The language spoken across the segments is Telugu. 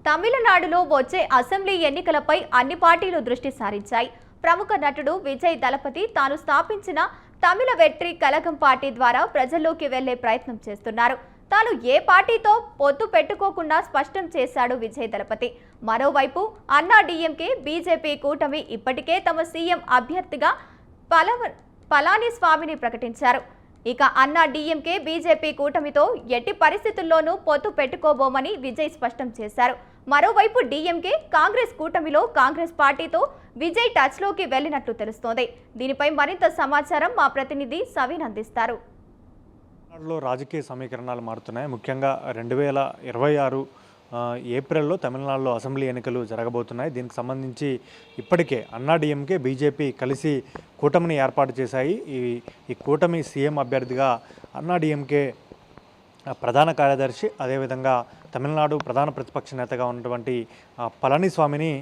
తమిళనాడులో వచ్చే అసెంబ్లీ ఎన్నికలపై అన్ని పార్టీలు దృష్టి సారించాయి. ప్రముఖ నటుడు విజయ్ దళపతి తాను స్థాపించిన తమిళ వెట్రి కళగం పార్టీ ద్వారా ప్రజల్లోకి వెళ్లే ప్రయత్నం చేస్తున్నారు. తాను ఏ పార్టీతో పొత్తు పెట్టుకోకుండా స్పష్టం చేశాడు విజయ్ దళపతి. మరోవైపు అన్నా డీఎంకే బీజేపీ కూటమి ఇప్పటికే తమ సీఎం అభ్యర్థిగా పళనిస్వామిని ప్రకటించారు. ఇక అన్నా డీఎంకే బీజేపీ కూటమితో ఎట్టి పరిస్థితుల్లోనూ పొత్తు పెట్టుకోబోమని విజయ్ స్పష్టం చేశారు. మరోవైపు డీఎంకే కాంగ్రెస్ కూటమిలో కాంగ్రెస్ పార్టీతో విజయ్ టచ్లోకి వెళ్లినట్లు తెలుస్తోంది. దీనిపై మరింత సమాచారం మా ప్రతినిధి సవీన్ అందిస్తారు. రాజకీయ సమీకరణాలు మారుతున్నాయి. ముఖ్యంగా 2026 ఏప్రిల్లో తమిళనాడులో అసెంబ్లీ ఎన్నికలు జరగబోతున్నాయి. దీనికి సంబంధించి ఇప్పటికే అన్నా డీఎంకే బీజేపీ కలిసి కూటమిని ఏర్పాటు చేశాయి. ఈ కూటమి సీఎం అభ్యర్థిగా అన్నా డీఎంకే ప్రధాన కార్యదర్శి, అదేవిధంగా తమిళనాడు ప్రధాన ప్రతిపక్ష నేతగా ఉన్నటువంటి పళనిస్వామిని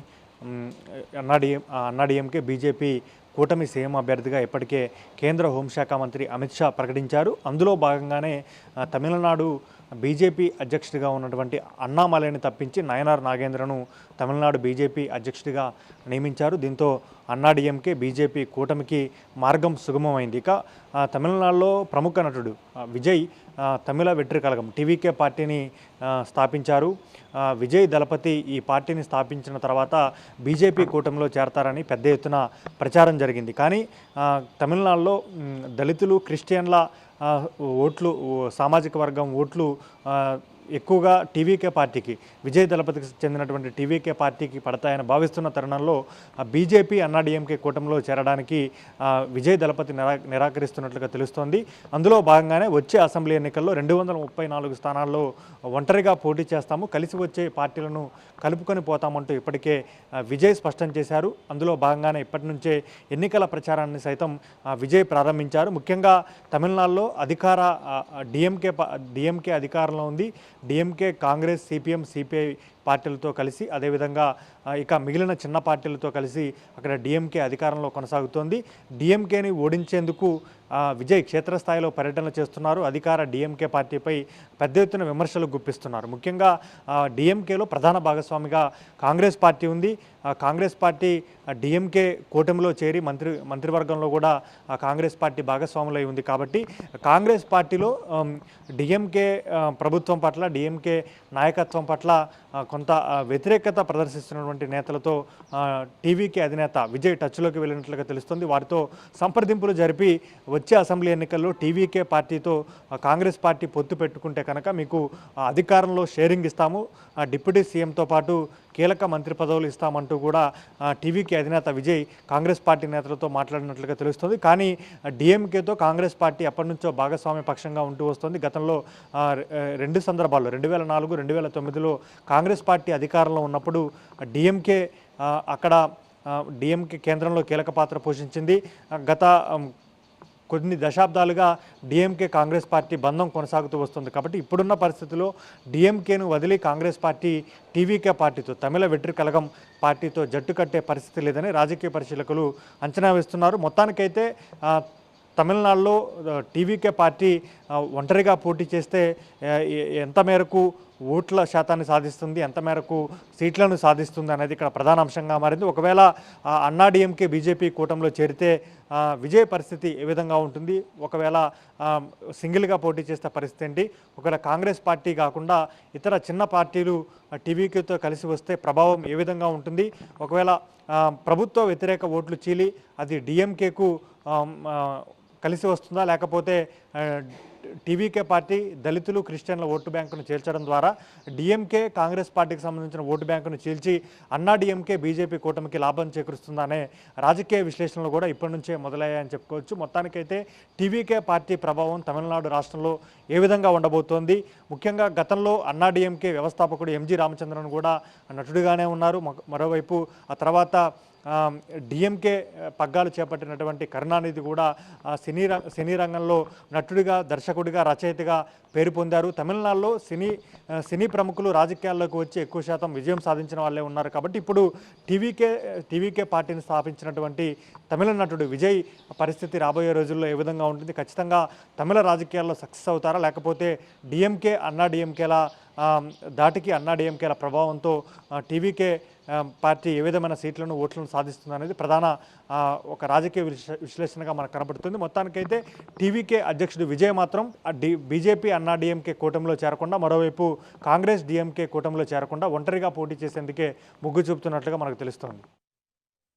అన్నా డీఎంకే బీజేపీ కూటమి సీఎం అభ్యర్థిగా ఇప్పటికే కేంద్ర హోంశాఖ మంత్రి అమిత్ షా ప్రకటించారు. అందులో భాగంగానే తమిళనాడు బీజేపీ అధ్యక్షుడిగా ఉన్నటువంటి అన్నామలైని తప్పించి నయనార్ నాగేంద్రను తమిళనాడు బీజేపీ అధ్యక్షుడిగా నియమించారు. దీంతో అన్నా డీఎంకే బీజేపీ కూటమికి మార్గం సుగమమైంది. ఇక తమిళనాడులో ప్రముఖ నటుడు విజయ్ తమిళ వెట్రి కళగం టీవీకే పార్టీని స్థాపించారు. విజయ్ దళపతి ఈ పార్టీని స్థాపించిన తర్వాత బీజేపీ కూటమిలో చేరతారని పెద్ద ఎత్తున ప్రచారం జరిగింది. కానీ తమిళనాడులో దళితులు, క్రిస్టియన్ల ఓట్లు, సామాజిక వర్గం ఓట్లు ఎక్కువగా టీవీకే పార్టీకి, విజయ్ దళపతికి చెందినటువంటి టీవీకే పార్టీకి పడతాయని భావిస్తున్న తరుణంలో బీజేపీ అన్నా డీఎంకే కూటమిలో చేరడానికి విజయ్ దళపతి నిరాకరిస్తున్నట్లుగా తెలుస్తోంది. అందులో భాగంగానే వచ్చే అసెంబ్లీ ఎన్నికల్లో 234 స్థానాల్లో ఒంటరిగా పోటీ చేస్తాము, కలిసి వచ్చే పార్టీలను కలుపుకొని పోతామంటూ ఇప్పటికే విజయ్ స్పష్టం చేశారు. అందులో భాగంగానే ఇప్పటి నుంచే ఎన్నికల ప్రచారాన్ని సైతం విజయ్ ప్రారంభించారు. ముఖ్యంగా తమిళనాడులో డిఎంకే అధికారంలో ఉంది. డిఎంకే, కాంగ్రెస్, సిపిఎం, సిపిఐ పార్టీలతో కలిసి, అదేవిధంగా ఇక మిగిలిన చిన్న పార్టీలతో కలిసి అక్కడ డిఎంకే అధికారంలో కొనసాగుతోంది. డిఎంకేని ఓడించేందుకు విజయ్ క్షేత్రస్థాయిలో పర్యటనలు చేస్తున్నారు. అధికార డిఎంకే పార్టీపై పెద్ద ఎత్తున విమర్శలు గుప్పిస్తున్నారు. ముఖ్యంగా డిఎంకేలో ప్రధాన భాగస్వామిగా కాంగ్రెస్ పార్టీ ఉంది. కాంగ్రెస్ పార్టీ డిఎంకే కూటమిలో చేరి మంత్రివర్గంలో కూడా కాంగ్రెస్ పార్టీ భాగస్వాములై ఉంది. కాబట్టి కాంగ్రెస్ పార్టీలో డిఎంకే ప్రభుత్వం పట్ల, డిఎంకే నాయకత్వం పట్ల కొంత వ్యతిరేకత ప్రదర్శిస్తున్నటువంటి నేతలతో టీవీకే అధినేత విజయ్ టచ్లోకి వెళ్ళినట్లుగా తెలుస్తుంది. వారితో సంప్రదింపులు జరిపి వచ్చే అసెంబ్లీ ఎన్నికల్లో టీవీకే పార్టీతో కాంగ్రెస్ పార్టీ పొత్తు పెట్టుకుంటే కనుక మీకు అధికారంలో షేరింగ్ ఇస్తాము, డిప్యూటీ సీఎంతో పాటు కీలక మంత్రి పదవులు ఇస్తామంటూ కూడా టీవీకే అధినేత విజయ్ కాంగ్రెస్ పార్టీ నేతలతో మాట్లాడినట్లుగా తెలుస్తుంది. కానీ డిఎంకేతో కాంగ్రెస్ పార్టీ ఎప్పటి నుంచో భాగస్వామ్య పక్షంగా ఉంటూ వస్తుంది. గతంలో 2 సందర్భాల్లో 2004, 2009లో కాంగ్రెస్ పార్టీ అధికారంలో ఉన్నప్పుడు డిఎంకే డిఎంకే కేంద్రంలో కీలక పాత్ర పోషించింది. గత కొన్ని దశాబ్దాలుగా డిఎంకే కాంగ్రెస్ పార్టీ బంధం కొనసాగుతూ వస్తుంది. కాబట్టి ఇప్పుడున్న పరిస్థితుల్లో డిఎంకేను వదిలి కాంగ్రెస్ పార్టీ టీవీకే పార్టీతో, తమిళ వెట్రి కళగం పార్టీతో జట్టు కట్టే పరిస్థితి లేదని రాజకీయ పరిశీలకులు అంచనా వేస్తున్నారు. మొత్తానికైతే తమిళనాడులో టీవీకే పార్టీ ఒంటరిగా పోటీ చేస్తే ఎంత మేరకు ఓట్ల శాతాన్ని సాధిస్తుంది, ఎంత మేరకు సీట్లను సాధిస్తుంది అనేది ఇక్కడ ప్రధాన అంశంగా మారింది. ఒకవేళ అన్నా డీఎంకే బీజేపీ కూటమిలో చేరితే విజయ్ పరిస్థితి ఏ విధంగా ఉంటుంది, ఒకవేళ సింగిల్గా పోటీ చేస్తే పరిస్థితి ఏంటి, ఒకవేళ కాంగ్రెస్ పార్టీ కాకుండా ఇతర చిన్న పార్టీలు టీవీకేతో కలిసి వస్తే ప్రభావం ఏ విధంగా ఉంటుంది, ఒకవేళ ప్రభుత్వ వ్యతిరేక ఓట్లు చీలి అది డిఎంకేకు కలిసి వస్తుందా, లేకపోతే టీవీకే పార్టీ దళితులు, క్రిస్టియన్ల ఓటు బ్యాంకును చేర్చడం ద్వారా డిఎంకే కాంగ్రెస్ పార్టీకి సంబంధించిన ఓటు బ్యాంకును చీల్చి అన్నా డీఎంకే బీజేపీ కూటమికి లాభం చేకూరుస్తుందనే రాజకీయ విశ్లేషణలు కూడా ఇప్పటి నుంచే మొదలయ్యాయని చెప్పుకోవచ్చు. మొత్తానికైతే టీవీకే పార్టీ ప్రభావం తమిళనాడు రాష్ట్రంలో ఏ విధంగా ఉండబోతోంది, ముఖ్యంగా గతంలో అన్నా డీఎంకే వ్యవస్థాపకుడు ఎంజి రామచంద్రన్ కూడా నటుడిగానే ఉన్నారు. మరోవైపు ఆ తర్వాత డిఎంకే పగ్గాలు చేపట్టినటువంటి కరుణానిధి కూడా సినీ రంగంలో నటుడిగా, దర్శకుడిగా, రచయితగా పేరు పొందారు. తమిళనాడులో సినీ ప్రముఖులు రాజకీయాల్లోకి వచ్చి ఎక్కువ శాతం విజయం సాధించిన వాళ్ళే ఉన్నారు. కాబట్టి ఇప్పుడు టీవీకే పార్టీని స్థాపించినటువంటి తమిళ నటుడు విజయ్ పరిస్థితి రాబోయే రోజుల్లో ఏ విధంగా ఉంటుంది? ఖచ్చితంగా తమిళ రాజకీయాల్లో సక్సెస్ అవుతారా, లేకపోతే డిఎంకే అన్నా డిఎంకేల దాటికి అన్నా డిఎంకేల ప్రభావంతో టీవీకే పార్టీ ఏ విధమైన సీట్లను, ఓట్లను సాధిస్తుంది అనేది ప్రధాన ఒక రాజకీయ విశ్లేషణగా మనకు కనబడుతుంది. మొత్తానికైతే టీవీకే అధ్యక్షుడు విజయ్ మాత్రం బీజేపీ అన్నా డిఎంకే కూటమిలో చేరకుండా, మరోవైపు కాంగ్రెస్ డిఎంకే కూటమిలో చేరకుండా ఒంటరిగా పోటీ చేసేందుకే మొగ్గు చూపుతున్నట్లుగా మనకు తెలుస్తోంది.